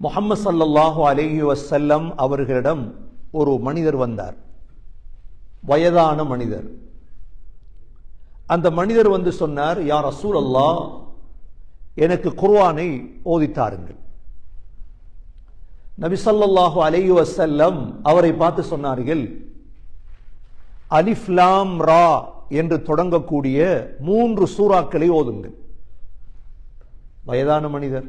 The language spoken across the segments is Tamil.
முஹம்மது ஸல்லல்லாஹு அலைஹி வஸல்லம் அவர்களிடம் ஒரு மனிதர் வந்தார், வயதான மனிதர். அந்த மனிதர் வந்து சொன்னார், யா ரசூலல்லாஹ், எனக்கு குர்ஆனை ஓதித்தாருங்கள். நபி ஸல்லல்லாஹு அலைஹி வஸல்லம் அவரை பார்த்து சொன்னார்கள், அலிஃப் லாம் ரா என்று தொடங்கக்கூடிய 3 சூறாக்களை ஓதுங்கள். வயதான மனிதர்.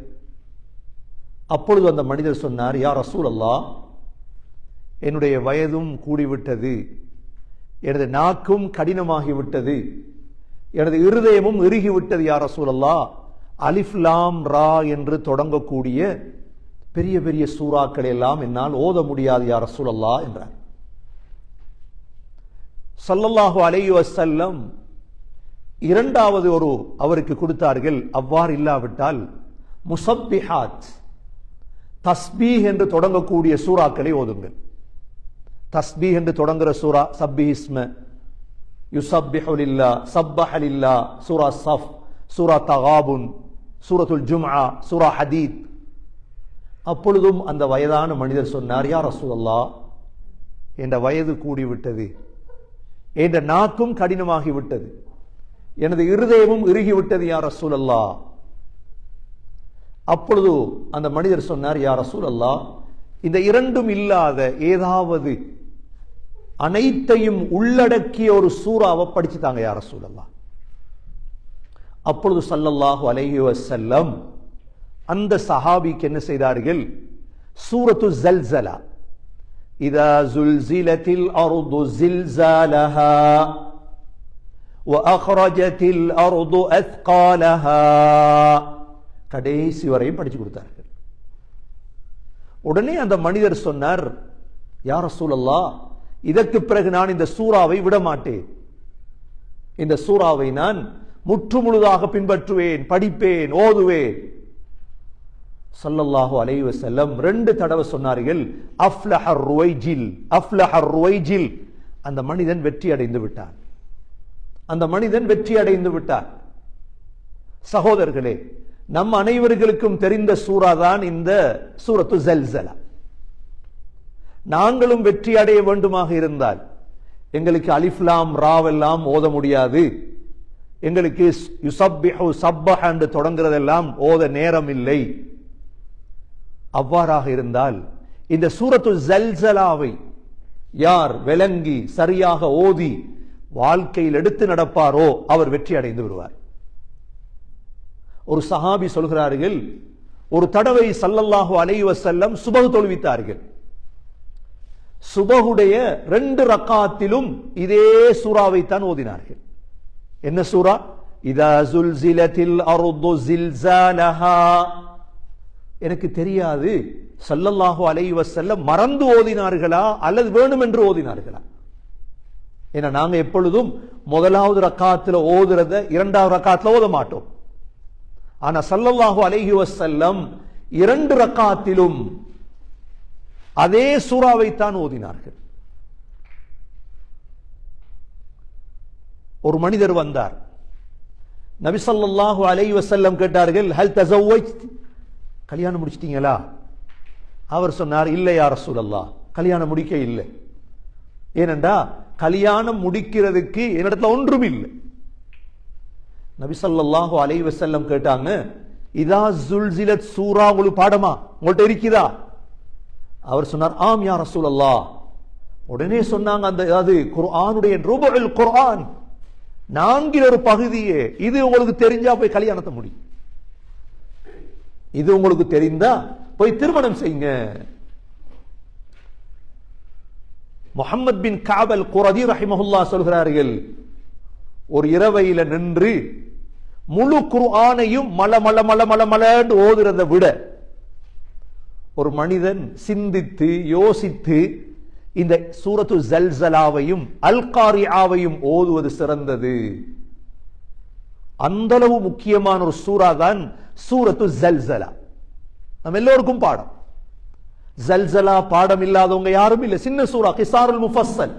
அப்பொழுது அந்த மனிதர் சொன்னார், யா ரசூலல்லாஹ், என்னுடைய வயதும் கூடிவிட்டது, எனது நாக்கும் கடினமாகிவிட்டது, எனது இருதயமும் இறுகிவிட்டது. யா ரசூலல்லாஹ், அலிஃப் லாம் ரா என்று தொடங்கக்கூடிய பெரிய பெரிய சூறாக்களை எல்லாம் என்னால் ஓத முடியாது யா ரசூலல்லாஹ் என்றார். ஸல்லல்லாஹு அலைஹி வஸல்லம் இரண்டாவது அவருக்கு கொடுத்தார்கள். அவ்வாறு இல்லாவிட்டால் முஸப்பிஹாத், தஸ்பீஹ் என்று தொடங்கக்கூடிய சூறாக்களை ஓதுங்கள். தஸ்பீஹ் என்று தொடங்குற சூரா சப்பிஹிஸ்ம, யுஸப்பிஹு லில்லாஹ், ஸப்பஹ லில்லாஹ், சூரா ஸஃப், சூரா தகாபுன், சூரத்துல் ஜும்ஆ, சூரா ஹதீத். அப்பொழுதும் அந்த வயதான மனிதர் சொன்னார், யா ரசூலல்லாஹ், என்ற வயது கூடிவிட்டது, என்ற நாக்கும் கடினமாகிவிட்டது, எனது இருதயமும் இறுகிவிட்டது யா ரசூலல்லாஹ். அப்பொழுது அந்த மனிதர் சொன்னார், யா ரசூலல்லாஹ், இந்த இரண்டும் இல்லாத ஏதாவது அனைத்தையும் உள்ளடக்கிய ஒரு சூறாவை படிச்சுட்டாங்க யா ரசூலல்லாஹ். அப்பொழுது ஸல்லல்லாஹு அலைஹி வஸல்லம் அந்த சஹாபிக்கு என்ன செய்தார்கள், சூரத்து ஸல்ஸலா, இதா ஸுல்ஸிலத்தில் அர்து ஸில்ஸாலஹா வ அக்ரஜத்தில் அர்து அஸ்காலஹா, கடைசி வரையும் படிச்சு கொடுத்தார்கள். உடனே அந்த மனிதர் சொன்னார், யா ரசூலல்லாஹ், இதற்கு பிறகு நான் இந்த சூறாவை விட மாட்டேன், இந்த சூறாவை நான் முற்றுமுழுதாக பின்பற்றுவேன், படிப்பேன், ஓதுவேன். ஸல்லல்லாஹு அலைஹி வஸல்லம் 2 தடவை சொன்னார்கள், அஃப்லஹர் ருவைஜில், அஃப்லஹர் ருவைஜில். அந்த மனிதன் வெற்றி அடைந்து விட்டான், அந்த மனிதன் வெற்றி அடைந்து விட்டான். சகோதரர்களே, நம் அனைவர்களுக்கும் தெரிந்த சூரா தான் இந்த சூரத்து ஸல்ஸலா. நாங்களும் வெற்றி அடைய வேண்டுமாக இருந்தால் எங்களுக்கு அலிஃப் லாம் ராவெல்லாம் ஓத முடியாது, எங்களுக்கு யுஸப்பிஹு ஸப்பஹ என்று தொடங்குறதெல்லாம் ஓத நேரம் இல்லை. அவ்வாறாக இருந்தால் இந்த சூரத்து ஸல்ஸலாவை யார் விளங்கி சரியாக ஓதி வாழ்க்கையில் எடுத்து நடப்பாரோ அவர் வெற்றி அடைந்து விடுவார். ஒரு சஹாபி சொல்கிறார்கள், ஒரு தடவை ஸல்லல்லாஹு அலைஹி வஸல்லம் சுபஹ் தொழுவித்தார்கள். சுபஹுடைய 2 ரக்காத்திலும் இதே சூறாவை தான் ஓதினார்கள். என்ன சூரா? இதா ஸுல்ஸிலத்தில் அர்து ஸில்ஸாலஹா. எனக்கு தெரியாது ஸல்லல்லாஹு அலைஹி வஸல்லம் மறந்து ஓதினார்களா அல்லது வேணும் என்று ஓதினார்களா. ஏன்னா நாங்க எப்பொழுதும் முதலாவது ரக்காத்துல ஓதுறத 2வது ரக்காத்துல ஓத மாட்டோம். ஆனா ஸல்லல்லாஹு அலைஹி வஸல்லம் 2 ரக்காத்திலும் அதே சூறாவை தான் ஓதினார்கள். ஒரு மனிதர் வந்தார், நபி ஸல்லல்லாஹு அலைஹி வஸல்லம் கேட்டார்கள், ஹல் தஸவ்வஜ்த், கல்யாணம் முடிச்சிட்டீங்களா? அவர் சொன்னார், இல்லை யா ரசூலல்லாஹ், கல்யாணம் முடிக்க இல்லை. ஏனென்றா கல்யாணம் முடிக்கிறதுக்கு என்னிடத்துல ஒன்றும் இல்லை. நபி ஸல்லல்லாஹு அலைஹி வஸல்லம் கேட்டாங்க, இதா ஸுல்ஸிலத் சூரா உங்களுக்கு பாடமா உங்கள்ட்ட இருக்குதா? அவர் சொன்னார், ஆம் யா ரசூலல்லாஹ். உடனே சொன்னாங்க, அந்த அது குர்ஆனுடைய ருபுல் குர்ஆன், 4 ஒரு பகுதியே, இது உங்களுக்கு தெரிஞ்சா போய் கல்யாணத்தை முடி, இது உங்களுக்கு தெரிந்தா போய் திருமணம் செய்யுங்க. முஹம்மது பின் கஅப் அல் குரதி ரஹிமஹுல்லாஹ் சொல்கிறார்கள், ஒரு இரவையில நின்று முழு குர்ஆனையும் மல மல மல மல மலன்னு ஓதுறதை விட ஒரு மனிதன் சிந்தித்து யோசித்து இந்த சூரத்து ஸல்ஸலாவையும் அல் காரிஆவையும் ஓதுவது சிறந்தது. அந்த அளவு முக்கியமான ஒரு சூரா தான் சூரத்து ஸல்ஸலா. நம்ம எல்லோருக்கும் பாடம். ஸல்ஸலா பாடம் இல்லாதவங்க யாரும் இல்லை. சின்ன சூரா, கிஸாருல் முஃபஸ்ஸல்,